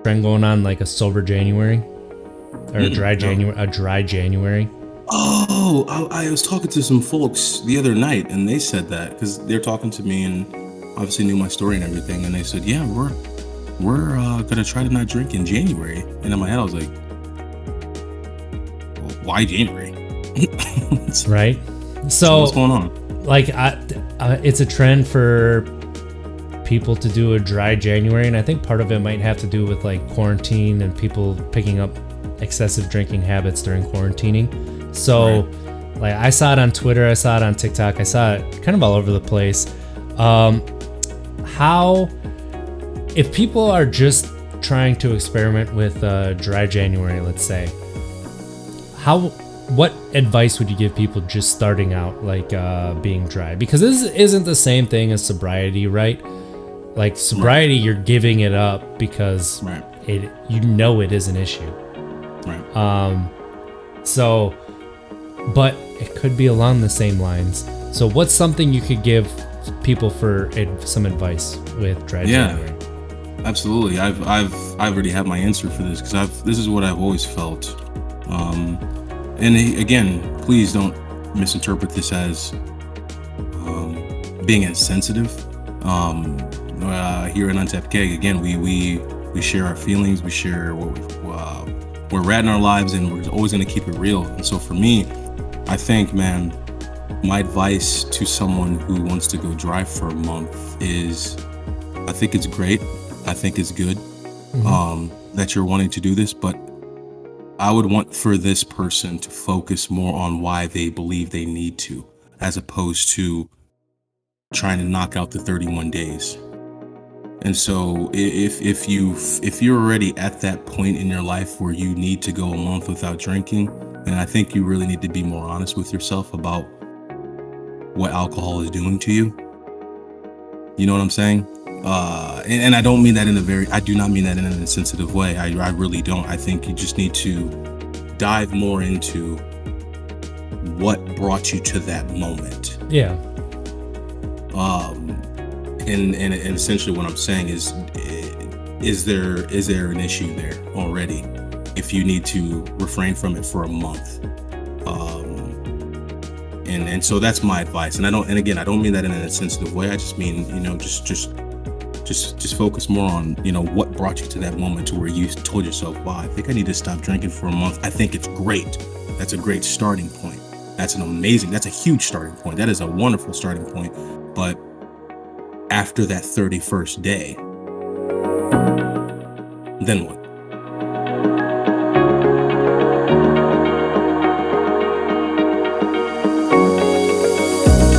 trend going on, like a sober January or a dry January? A dry January. Oh, I was talking to some folks the other night, and they said that because they're talking to me and obviously knew my story and everything, and they said, "Yeah, we're gonna try to not drink in January." And in my head, I was like, well, "Why January?" Right. So what's going on? Like, it's a trend for people to do a dry January, and I think part of it might have to do with like quarantine and people picking up excessive drinking habits during quarantining. So like I saw it on Twitter, I saw it on TikTok, I saw it kind of all over the place. How, if people are just trying to experiment with dry January, let's say, what advice would you give people just starting out, like being dry? Because this isn't the same thing as sobriety, right? Like sobriety, you're giving it up because it is an issue. Right. So, but it could be along the same lines. So what's something you could give people for some advice with dry January? Absolutely. I've already had my answer for this because this is what I've always felt. And again, please don't misinterpret this as being insensitive. Here in Untapped Keg, again, we share our feelings, we share what we're at in our lives, and we're always going to keep it real. And so for me, I think, man, my advice to someone who wants to go dry for a month is, I think it's great. I think it's good that you're wanting to do this, but I would want for this person to focus more on why they believe they need to, as opposed to trying to knock out the 31 days. And so if you're already at that point in your life where you need to go a month without drinking, then I think you really need to be more honest with yourself about what alcohol is doing to you. You know what I'm saying? And I don't mean that I do not mean that in an insensitive way. I really don't. I think you just need to dive more into what brought you to that moment. Yeah. And essentially what I'm saying is there an issue there already if you need to refrain from it for a month? And so that's my advice. And I don't mean that in an insensitive way. I just mean, just focus more on, what brought you to that moment to where you told yourself, wow, I think I need to stop drinking for a month. I think it's great. That's a great starting point. That's a huge starting point. That is a wonderful starting point. But after that 31st day, then what?